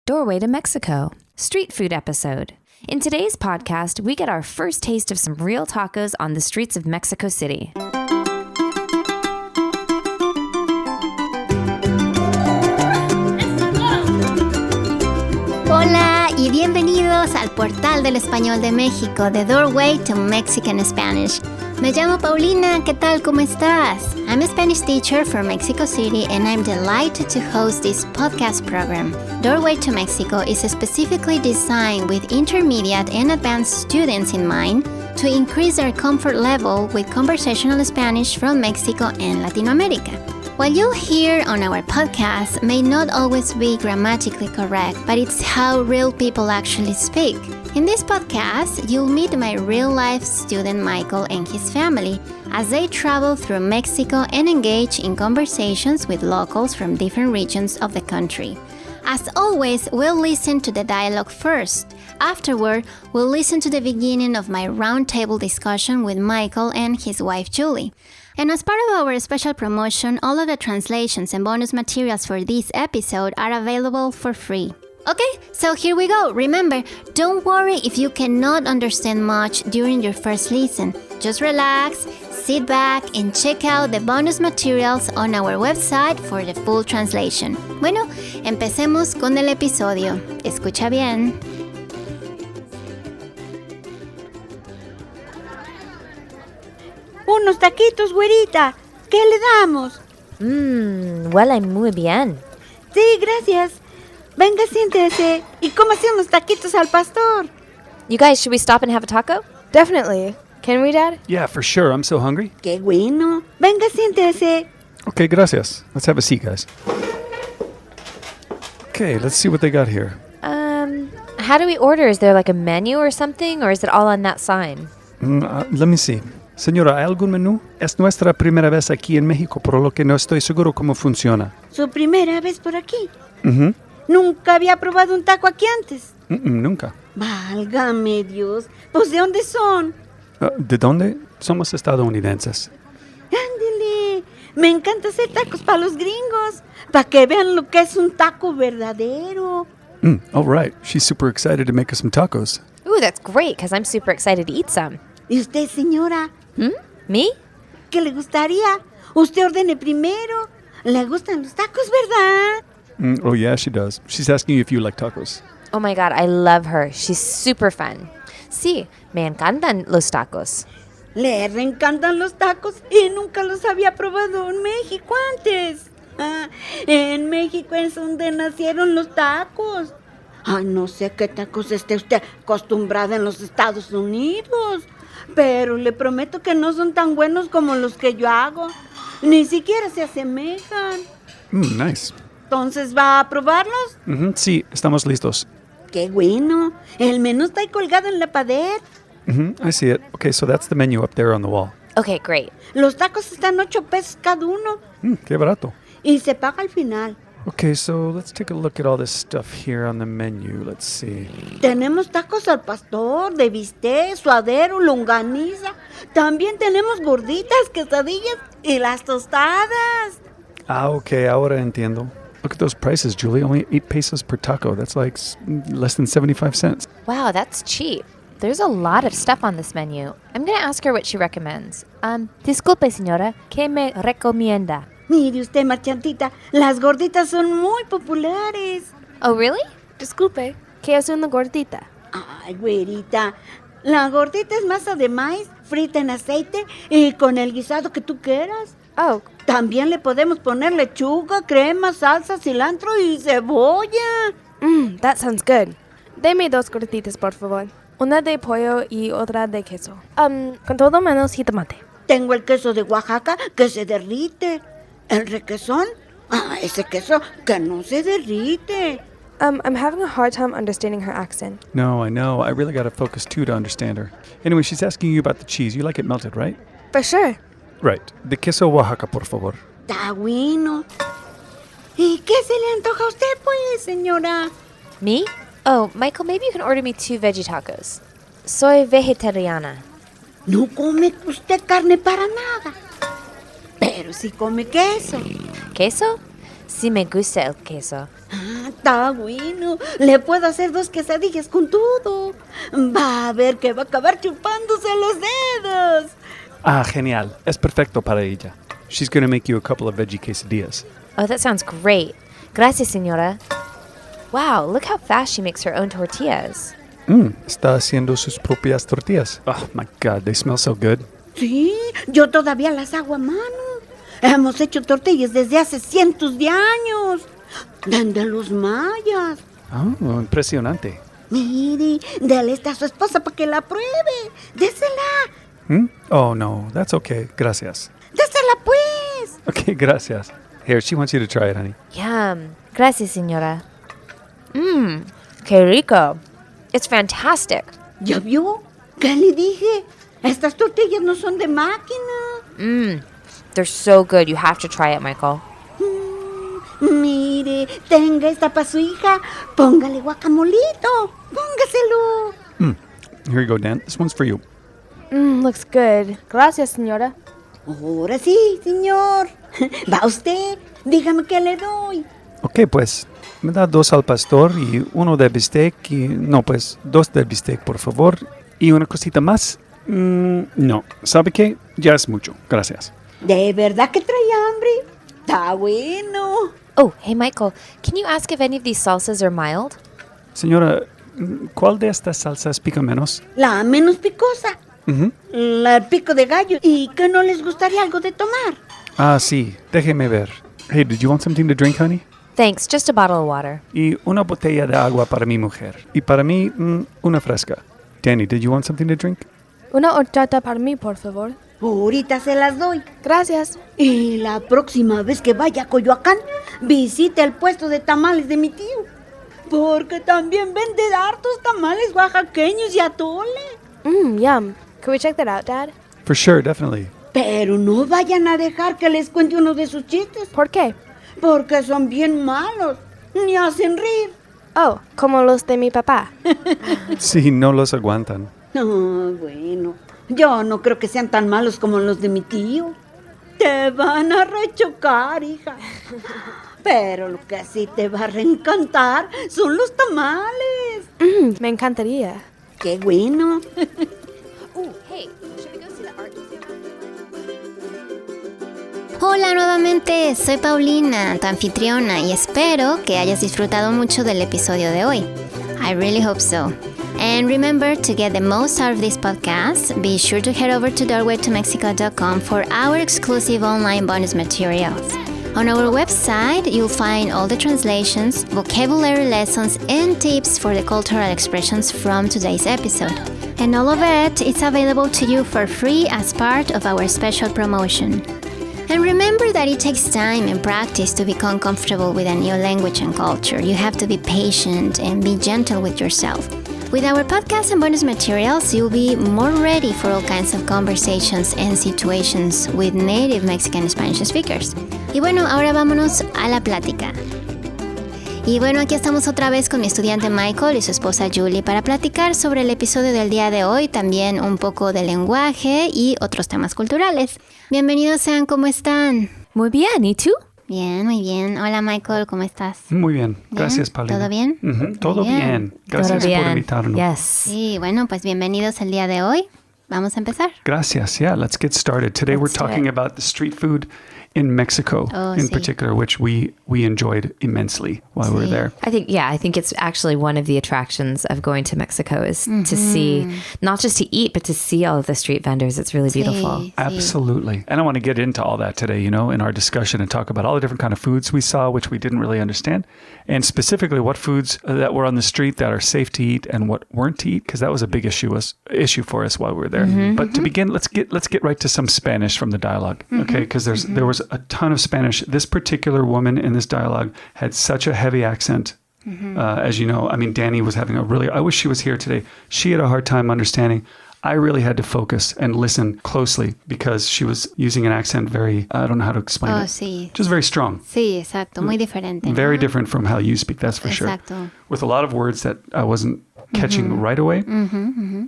Doorway to Mexico, street food episode. In today's podcast, we get our first taste of some real tacos on the streets of Mexico City. Hola y bienvenidos al Portal del Español de México, The Doorway to Mexican Spanish. Me llamo Paulina, ¿qué tal? ¿Cómo estás? I'm a Spanish teacher from Mexico City and I'm delighted to host this podcast program. Doorway to Mexico is specifically designed with intermediate and advanced students in mind to increase their comfort level with conversational Spanish from Mexico and Latin America. What you'll hear on our podcast may not always be grammatically correct, but it's how real people actually speak. In this podcast, you'll meet my real-life student Michael and his family as they travel through Mexico and engage in conversations with locals from different regions of the country. As always, we'll listen to the dialogue first. Afterward, we'll listen to the beginning of my roundtable discussion with Michael and his wife Julie. And as part of our special promotion, all of the translations and bonus materials for this episode are available for free. Okay, so here we go. Remember, don't worry if you cannot understand much during your first listen. Just relax, sit back, and check out the bonus materials on our website for the full translation. Bueno, empecemos con el episodio. Escucha bien. Unos taquitos, güerita. ¿Qué le damos? Huele muy bien. Sí, gracias. Venga, siéntese y cómase unos taquitos al pastor. You guys, should we stop and have a taco? Definitely. Can we, Dad? Yeah, for sure. I'm so hungry. Qué bueno. Venga, siéntese. Okay, gracias. Let's have a seat, guys. Okay, let's see what they got here. How do we order? Is there like a menu or something, or is it all on that sign? Let me see. Señora, ¿hay algún menú? Es nuestra primera vez aquí en México, por lo que no estoy seguro cómo funciona. ¿Su primera vez por aquí? Mhm. ¿Nunca había probado un taco aquí antes? Nunca. Válgame Dios. Pues, ¿de dónde son? ¿De dónde? Somos estadounidenses. Ándele. Me encanta hacer tacos para los gringos. Para que vean lo que es un taco verdadero. All right. She's super excited to make us some tacos. Ooh, that's great, because I'm super excited to eat some. ¿Y usted, señora? Me? ¿Qué le gustaría? Usted ordene primero. Le gustan los tacos, ¿verdad? Oh, yeah, she does. She's asking you if you like tacos. Oh my God, I love her. She's super fun. Sí, me encantan los tacos. Le reencantan los tacos y nunca los había probado en México antes. En México es donde nacieron los tacos. Ay, no sé qué tacos esté usted acostumbrada en los Estados Unidos, pero le prometo que no son tan buenos como los que yo hago. Ni siquiera se asemejan. Nice. ¿Entonces va a probarlos? Sí, estamos listos. ¡Qué bueno! El menú está ahí colgado en la pared. I see it. Okay, so that's the menu up there on the wall. Okay, great. Los tacos están 8 pesos cada uno. Qué barato. Y se paga al final. Okay, so let's take a look at all this stuff here on the menu. Let's see. Tenemos tacos al pastor, de bistec, suadero, longaniza. También tenemos gorditas, quesadillas y las tostadas. Okay, ahora entiendo. Look at those prices, Julie. Only 8 pesos per taco. That's like less than 75 cents. Wow, that's cheap. There's a lot of stuff on this menu. I'm going to ask her what she recommends. Disculpe, señora, ¿qué me recomienda? Mire usted, marchantita, las gorditas son muy populares. Oh, really? Disculpe. ¿Qué es una gordita? Ay, güerita, la gordita es masa de maíz frita en aceite y con el guisado que tú quieras. Oh, También le podemos poner lechuga, crema, salsa, cilantro y cebolla. that sounds good. Deme 2 gorditas, por favor. Una de pollo y otra de queso. Con todo menos jitomate. Tengo el queso de Oaxaca que se derrite. El requesón, ese queso que no se derrite. I'm having a hard time understanding her accent. No, I know. I really got to focus too to understand her. Anyway, she's asking you about the cheese. You like it melted, right? For sure. Right. De queso Oaxaca, por favor. Está bueno. ¿Y qué se le antoja a usted, pues, señora? Me? Oh, Michael, maybe you can order me 2 veggie tacos. Soy vegetariana. No come usted carne para nada. Pero sí come queso. ¿Queso? Sí me gusta el queso. Está bueno. Le puedo hacer 2 quesadillas con todo. Va a ver que va a acabar chupándose los dedos. Ah, genial. Es perfecto para ella. She's going to make you a couple of veggie quesadillas. Oh, that sounds great. Gracias, señora. Wow, look how fast she makes her own tortillas. Está haciendo sus propias tortillas. Oh, my God, they smell so good. Sí, yo todavía las hago a mano. Hemos hecho tortillas desde hace cientos de años. Desde los mayas. Oh, impresionante. Mire, dale esta a su esposa para que la pruebe. Désela. Oh, no, that's okay. Gracias. Désela, pues. Okay, gracias. Here, she wants you to try it, honey. Yum. Gracias, señora. Qué rico. It's fantastic. ¿Ya vio? ¿Qué le dije? Estas tortillas no son de máquina. They're so good. You have to try it, Michael. Mire, tenga esta para su hija. Póngale guacamolito. Póngaselo. Here you go, Dan. This one's for you. Looks good. Gracias, señora. Ahora sí, señor. Va usted. Dígame qué le doy. Ok, pues, me da 2 al pastor y 1 de bistec y... No, pues, 2 del bistec, por favor. Y una cosita más. No, ¿sabe qué? Ya es mucho. Gracias. ¿De verdad que trae hambre? Está bueno. Oh, hey, Michael. Can you ask if any of these salsas are mild? Señora, ¿cuál de estas salsas pica menos? La menos picosa. La pico de gallo. ¿Y que no les gustaría algo de tomar? Ah, sí. Déjeme ver. Hey, did you want something to drink, honey? Thanks, just a bottle of water. Y una botella de agua para mi mujer. Y para mí, una fresca. Danny, did you want something to drink? Una horchata para mí, por favor. Ahorita se las doy. Gracias. Y la próxima vez que vaya a Coyoacán, visite el puesto de tamales de mi tío. Porque también vende hartos tamales oaxaqueños y atole. Yum. Can we check that out, Dad? For sure, definitely. Pero no vayan a dejar que les cuente uno de sus chistes. ¿Por qué? Porque son bien malos. Ni hacen reír. Oh, como los de mi papá. Sí, no los aguantan. Bueno. Yo no creo que sean tan malos como los de mi tío. Te van a rechocar, hija. Pero lo que sí te va a reencantar son los tamales. Me encantaría. ¡Qué bueno! Oh, hey, should we go see the art museum? Hola nuevamente, soy Paulina, tu anfitriona, y espero que hayas disfrutado mucho del episodio de hoy. I really hope so. And remember, to get the most out of this podcast, be sure to head over to doorwaytomexico.com for our exclusive online bonus materials. On our website, you'll find all the translations, vocabulary lessons, and tips for the cultural expressions from today's episode. And all of it is available to you for free as part of our special promotion. And remember that it takes time and practice to become comfortable with a new language and culture. You have to be patient and be gentle with yourself. With our podcast and bonus materials, you'll be more ready for all kinds of conversations and situations with native Mexican Spanish speakers. Y bueno, ahora vámonos a la plática. Y bueno, aquí estamos otra vez con mi estudiante Michael y su esposa Julie para platicar sobre el episodio del día de hoy, también un poco de lenguaje y otros temas culturales. Bienvenidos sean, ¿cómo están? Muy bien, ¿y tú? Bien, muy bien. Hola Michael, ¿cómo estás? Muy bien. Gracias, Paulina. ¿Todo bien? Todo bien. Gracias Todo por bien. invitarnos. Yes. Sí, bueno, pues bienvenidos el día de hoy. Vamos a empezar. Gracias. Yeah, let's get started. Today Let's we're do talking it. about the street food in Mexico in sí. particular, which we enjoyed immensely while we were Sí. there. I think it's actually one of the attractions of going to Mexico is to see, not just to eat, but to see all of the street vendors. It's really beautiful. Sí, sí. Absolutely. And I want to get into all that today, in our discussion and talk about all the different kind of foods we saw, which we didn't really understand, and specifically what foods that were on the street that are safe to eat and what weren't to eat, because that was a big issue for us while we were there. But to begin, let's get right to some Spanish from the dialogue, okay? Because there was a ton of Spanish. This particular woman in this dialogue had such a heavy accent. As you know, I mean, Danny was having I wish she was here today. She had a hard time understanding. I really had to focus and listen closely because she was using an accent I don't know how to explain Oh, it. sí. Just very strong. Sí, exacto. Muy diferente. Very different from how you speak, that's for sure. Exacto. With a lot of words that I wasn't catching right away.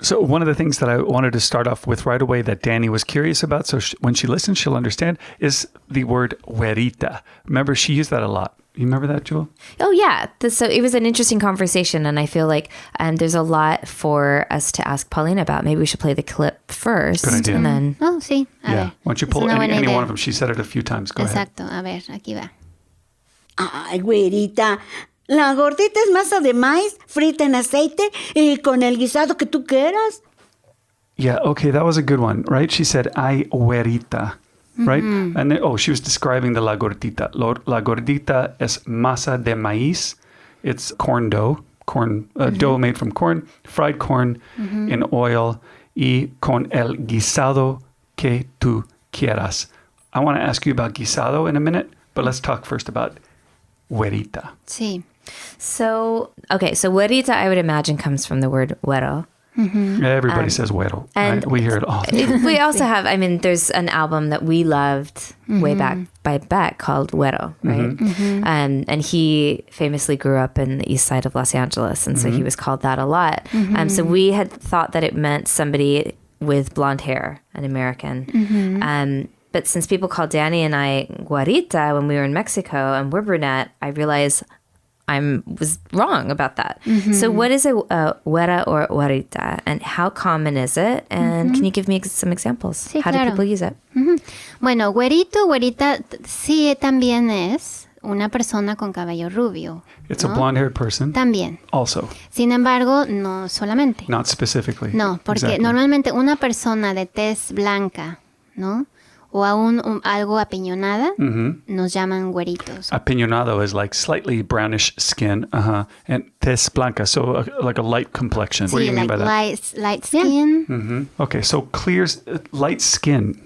So one of the things that I wanted to start off with right away that Danny was curious about, so when she listens, she'll understand, is the word güerita. Remember, she used that a lot. You remember that, Jewel? Oh, yeah. So it was an interesting conversation, and I feel like there's a lot for us to ask Paulina about. Maybe we should play the clip first. Good idea. And then... Oh, sí. A ver. Why don't you Es pull una buena any idea. one of them? She said it a few times. Go ahead. Exacto. A ver, aquí va. Ay, güerita, la gordita es masa de maíz frita en aceite y con el guisado que tú quieras. Yeah, okay, that was a good one, right? She said, ay, güerita, right? And then, she was describing the la gordita. La gordita es masa de maíz. It's corn dough, dough made from corn, fried corn in oil, y con el guisado que tú quieras. I want to ask you about guisado in a minute, but let's talk first about güerita. Sí. So güerita, I would imagine, comes from the word güero. Everybody says güero. and Right? We hear it all. We also have, there's an album that we loved way back by Beck called Güero, right? And he famously grew up in the east side of Los Angeles, and so he was called that a lot. So we had thought that it meant somebody with blonde hair, an American. But since people called Danny and I Guarita when we were in Mexico and we're brunette, I realized I was wrong about that. So what is a güera or guarita, and how common is it? And can you give me some examples? Sí, How claro. do people use it? Bueno, güerito, güerita, sí también es una persona con cabello rubio. It's a ¿no? blonde-haired person También. also, Sin embargo, no solamente. not specifically. No, porque Exactly. normalmente una persona de tez blanca, ¿no? O aún algo apiñonada, nos llaman güeritos. Apiñonado is like slightly brownish skin, and tez blanca, so like a light complexion. What do you mean by that? Light skin. Okay, so light skin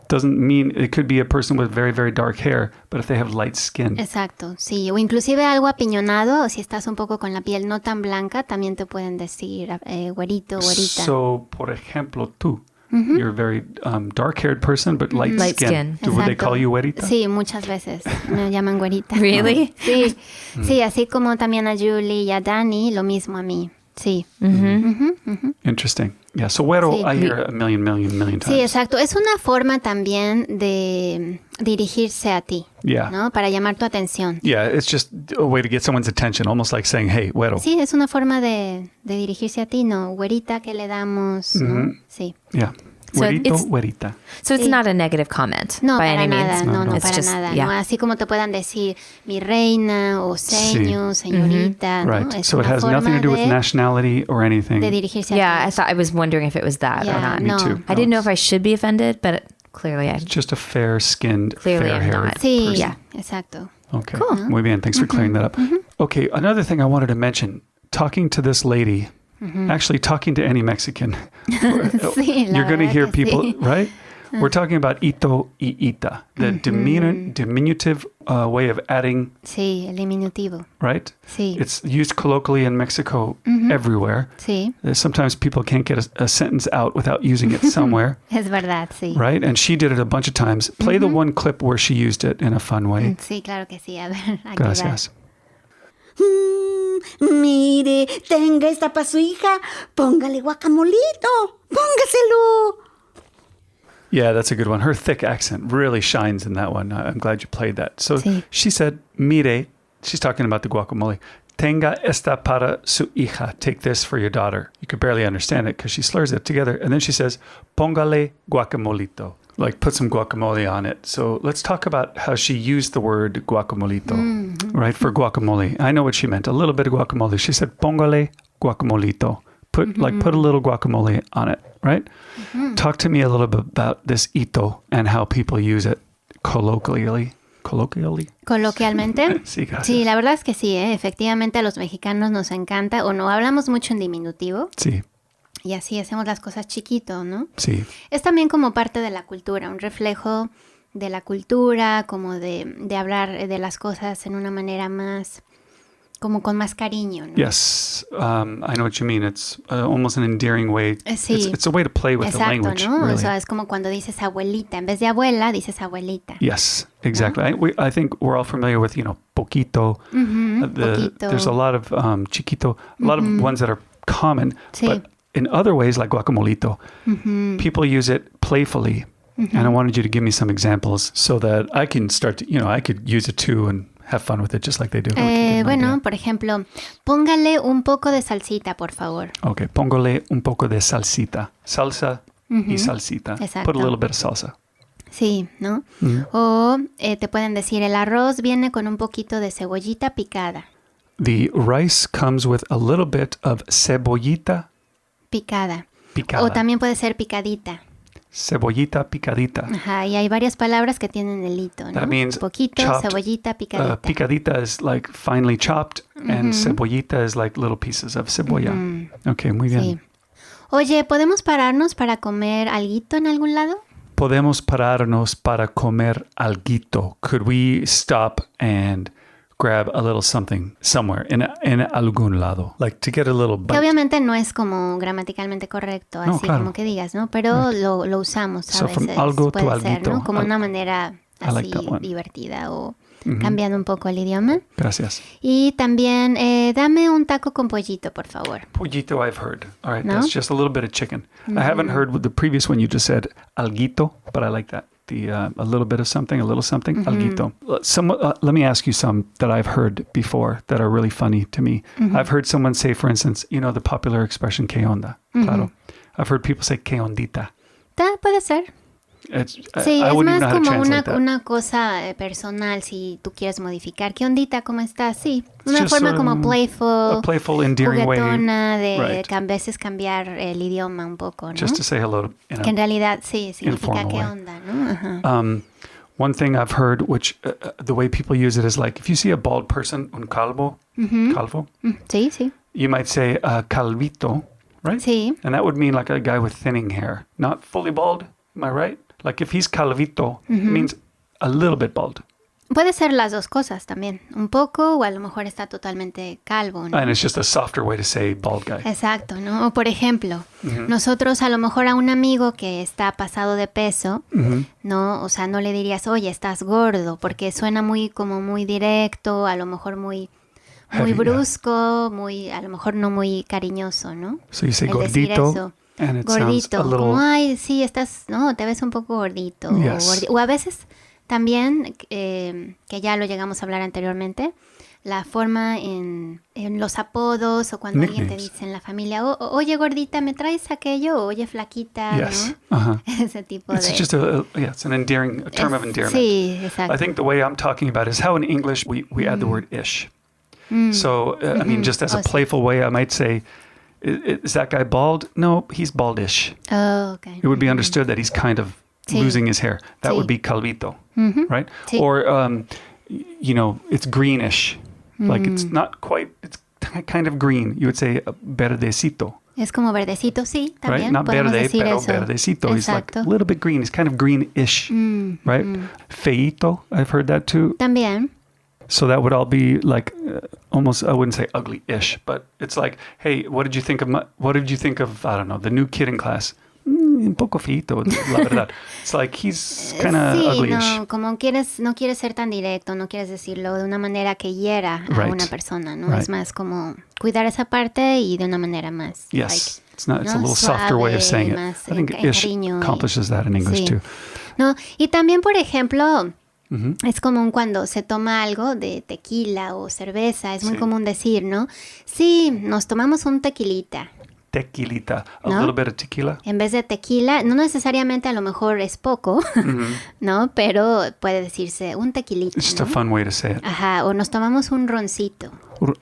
doesn't mean it could be a person with very, very dark hair, but if they have light skin. Exacto, sí. O inclusive algo apiñonado, o si estás un poco con la piel no tan blanca, también te pueden decir güerito, güerita. So, por ejemplo, tú, you're a very dark-haired person, but light skin. Would they Exacto. call you güerita? Sí, muchas veces me llaman güerita. Really? Sí, sí, así como también a Julie y a Dani, lo mismo a mí. Sí. Interesting. Yeah, so güero, Sí. I hear a million times. Sí, exacto. Es una forma también de dirigirse a ti, Yeah. ¿no? Para llamar tu atención. Yeah, it's just a way to get someone's attention, almost like saying, hey, güero. Sí, es una forma de dirigirse a ti, ¿no? Güerita, ¿qué le damos? ¿No? Sí. Yeah. So Güerito, it's- güerita. So it's Sí. not a negative comment No, by para any nada, means. no, It's para just, nada. yeah. ¿no? Así como te puedan decir mi reina o señor, señorita, ¿no? Right. Es So it una has nothing to do with forma nationality or anything. de dirigirse Yeah, a I ti. thought I was wondering if it was that or Yeah, not. Me no. too. I didn't know if I should be offended, but clearly I Just a fair-skinned, Clearly I'm fair-haired not. Sí, person. Yeah. exacto. Okay. Cool. Muy bien. Thanks for clearing that up. Okay. Another thing I wanted to mention, talking to this lady, actually talking to any Mexican, Sí, la you're going to verdad hear que people, sí. right? We're talking about ito y ita, the diminutive way of adding, Sí, el diminutivo. right? Sí, It's used colloquially in Mexico everywhere. sí, Sometimes people can't get a sentence out without using it somewhere, es verdad, sí. right? And she did it a bunch of times. Play the one clip where she used it in a fun way. Sí, claro que sí. A ver, aquí Gracias. Mire, tenga esta para su hija. Póngale guacamolito. Póngaselo. Yeah, that's a good one. Her thick accent really shines in that one. I'm glad you played that. So Sí. she said, mire, she's talking about the guacamole. Tenga esta para su hija. Take this for your daughter. You could barely understand it because she slurs it together. And then she says, póngale guacamolito. Like put some guacamole on it. So let's talk about how she used the word guacamolito, right? For guacamole. I know what she meant. A little bit of guacamole. She said, póngale guacamolito. Put a little guacamole on it, right? Talk to me a little bit about this ito and how people use it colloquially. Colloquially? Coloquialmente. Sí, gracias. Sí, la verdad es que sí, efectivamente a los mexicanos nos encanta o no hablamos mucho en diminutivo Sí, y así hacemos las cosas chiquito, ¿no? sí. Es también como parte de la cultura, un reflejo de la cultura, como de hablar de las cosas en una manera más, como con más cariño, ¿no? Yes, I know what you mean. It's almost an endearing way. Sí. It's a way to play with the Exacto, language, ¿no? really. O sea, es como cuando dices abuelita, en vez de abuela, dices abuelita. Yes, exactly. I think we're all familiar with, poquito. Poquito. There's a lot of chiquito, a lot of ones that are common. Sí. But in other ways, like guacamolito, people use it playfully. And I wanted you to give me some examples so that I can start to, I could use it too and have fun with it just like they do. Bueno, por ejemplo, póngale un poco de salsita, por favor. Okay, póngale un poco de salsita. Salsa y salsita. Exacto. Put a little bit of salsa. Sí, ¿no? O te pueden decir, el arroz viene con un poquito de cebollita picada. The rice comes with a little bit of cebollita Picada. picada. O también puede ser picadita. Cebollita picadita. Ajá, y hay varias palabras que tienen el hito, ¿no? That means poquito, chopped, cebollita, picadita. Picadita is like finely chopped and cebollita is like little pieces of cebolla. Okay, muy bien. Sí. Oye, ¿podemos pararnos para comer alguito en algún lado? Podemos pararnos para comer alguito. Could we stop and grab a little something somewhere in algún lado? Like to get a little bite. Que obviamente no es como gramaticalmente correcto, No, así claro. como que digas, ¿no? Pero lo usamos a So veces. from algo to puede ser, alguito. ¿no? Como una manera I like así that one. divertida o cambiando un poco el idioma. Gracias. Y también, dame un taco con pollito, por favor. Pollito I've heard. All right, No? that's just a little bit of chicken. I haven't heard with the previous one you just said, alguito, but I like that. The a little bit of something, a little something, alguito. Let me ask you some that I've heard before that are really funny to me. I've heard someone say, for instance, you know, the popular expression, ¿qué onda? Claro. I've heard people say, ¿qué ondita? Puede ser. Sí, I es wouldn't más know how to como translate that. una cosa personal si tú quieres modificar. ¿Qué ondita? ¿Cómo estás? Sí, una just forma sort como of playful, a playful, endearing way. juguetona de Right. a veces cambiar el idioma un poco, ¿no? Just to say hello. Que en realidad sí, significa informal qué way. onda, ¿no? Ajá. One thing I've heard, which the way people use it is like, if you see a bald person, un calvo, Sí, sí. you might say calvito, right? Sí. And that would mean like a guy with thinning hair, not fully bald. Am I right? Like if he's calvito, it means a little bit bald. Puede ser las dos cosas también. Un poco o a lo mejor está totalmente calvo, ¿no? And it's just a softer way to say bald guy. Exacto, ¿no? O por ejemplo, nosotros a lo mejor a un amigo que está pasado de peso, ¿no? O sea, no le dirías, oye, estás gordo, porque suena muy como muy directo, a lo mejor muy Heavy, brusco, muy, a lo mejor no muy cariñoso, ¿no? So you say El decir gordito, eso. and it Gordito, sounds a little... como, ay, sí, estás, no, te ves un poco gordito. Yes. O a veces también, que ya lo llegamos a hablar anteriormente, la forma en los apodos o cuando alguien te Nicknames. dice en la familia, oye gordita, ¿me traes aquello? O oye flaquita, Yes. ¿no? Ese tipo It's de... just it's an endearing, a term of endearment. Sí, exacto. I think the way I'm talking about is how in English we add the word ish. So, I mean, just as a Oh, sí. playful way, I might say, is that guy bald? No, he's baldish. Oh, okay. It would be understood that he's kind of Sí. losing his hair. That Sí. would be calvito, right? Sí. Or, you know, it's greenish. Like it's not quite, it's kind of green. You would say verdecito, Es como verdecito, sí, también right? Not podemos verde, decir pero eso. verdecito. He's like Exacto. a little bit green. He's kind of greenish, right? Feito, I've heard that too. También. So that would all be like almost, I wouldn't say ugly-ish, but it's like, hey, what did you think of, I don't know, the new kid in class? Un poco feito, la verdad. It's like he's kind of Sí, ugly-ish. no, como no quieres ser tan directo, no quieres decirlo de una manera que hiera a Right. una persona, ¿no? Right. Es más como cuidar esa parte y de una manera más. Yes. like, It's not. It's a ¿no? little softer way of Suave saying y it. más I think en ish cariño y- accomplishes that in English Sí. too. No, y también, por ejemplo, es común cuando se toma algo de tequila o cerveza, es muy Sí. común decir, ¿no? Sí, nos tomamos un tequilita. Tequilita, a ¿No? little bit of tequila. En vez de tequila, no necesariamente a lo mejor es poco, ¿no? Pero puede decirse un tequilita, It's just ¿no? a fun way to say it. Ajá, o nos tomamos un roncito.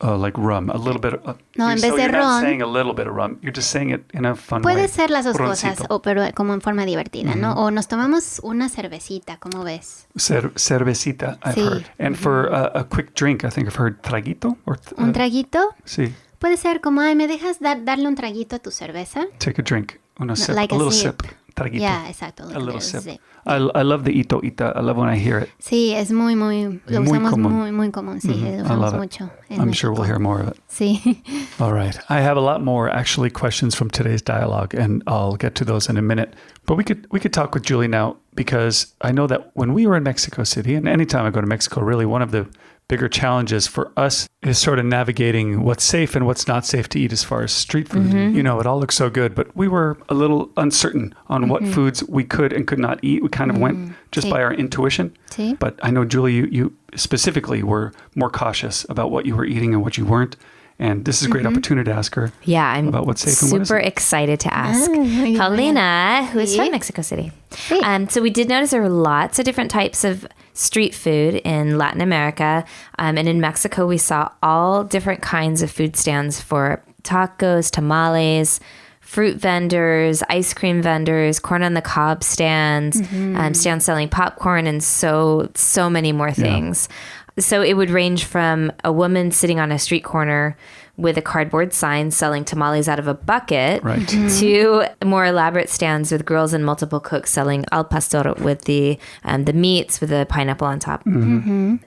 Like rum, a little bit. No, en vez so de you're not ron- saying a little bit of rum. You're just saying it in a fun way. Puede ser las dos Roncito. cosas, pero como en forma divertida, ¿no? O nos tomamos una cervecita, ¿cómo ves? Cervecita, I've Sí. heard. And for a quick drink, I think I've heard traguito. Or ¿Un traguito? sí, Puede ser como, ay, ¿me dejas darle un traguito a tu cerveza? take a drink. Una sip, like a a little sip. sip. Traguito. Yeah, exacto. A little sip. I love the ito ita. I love when I hear it. Sí, es lo Muy usamos común. muy común, sí, lo I usamos love it. mucho. En I'm sure México. we'll hear more of it. Sí. All right. I have a lot more actually questions from today's dialogue, and I'll get to those in a minute. But we could talk with Julie now, because I know that when we were in Mexico City, and anytime I go to Mexico, really one of the bigger challenges for us is sort of navigating what's safe and what's not safe to eat as far as street food. You know, it all looks so good, but we were a little uncertain on what foods we could and could not eat. We kind of went just by our intuition. Sí. But I know, Julie, you specifically were more cautious about what you were eating and what you weren't. And this is a great opportunity to ask her about what's safe and what isn't. Super excited to ask Paulina, who is from Mexico City. So we did notice there were lots of different types of street food in Latin America. And in Mexico, we saw all different kinds of food stands for tacos, tamales, fruit vendors, ice cream vendors, corn on the cob stands, stands selling popcorn, and so many more things. So it would range from a woman sitting on a street corner with a cardboard sign selling tamales out of a bucket to more elaborate stands with girls and multiple cooks selling al pastor with the meats with the pineapple on top. And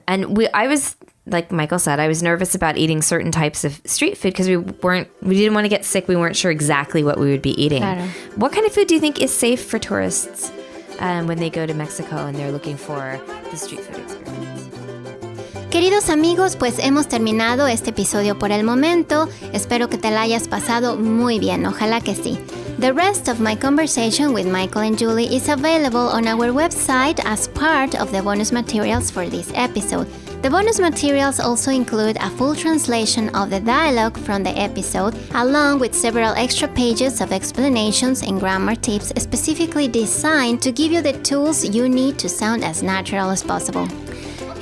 I was, like Michael said, I was nervous about eating certain types of street food because we didn't want to get sick. We weren't sure exactly what we would be eating. Claro. What kind of food do you think is safe for tourists when they go to Mexico and they're looking for the street food experience? Queridos amigos, pues hemos terminado este episodio por el momento. Espero que te la hayas pasado muy bien, ojalá que sí. The rest of my conversation with Michael and Julie is available on our website as part of the bonus materials for this episode. The bonus materials also include a full translation of the dialogue from the episode, along with several extra pages of explanations and grammar tips specifically designed to give you the tools you need to sound as natural as possible.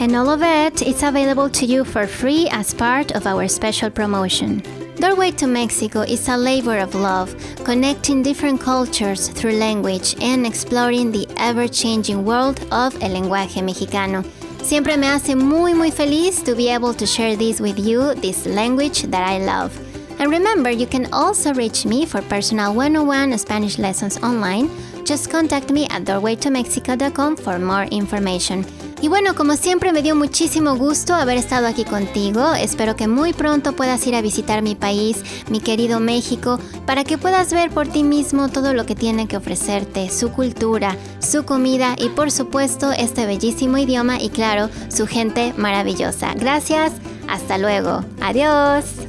And all of it is available to you for free as part of our special promotion. Doorway to Mexico is a labor of love, connecting different cultures through language and exploring the ever-changing world of el lenguaje mexicano. Siempre me hace muy feliz to be able to share this with you, this language that I love. And remember, you can also reach me for personal 101 Spanish lessons online. Just contact me at doorwaytomexico.com for more information. Y bueno, como siempre me dio muchísimo gusto haber estado aquí contigo. Espero que muy pronto puedas ir a visitar mi país, mi querido México, para que puedas ver por ti mismo todo lo que tiene que ofrecerte, su cultura, su comida y por supuesto este bellísimo idioma y claro, su gente maravillosa. Gracias, hasta luego. Adiós.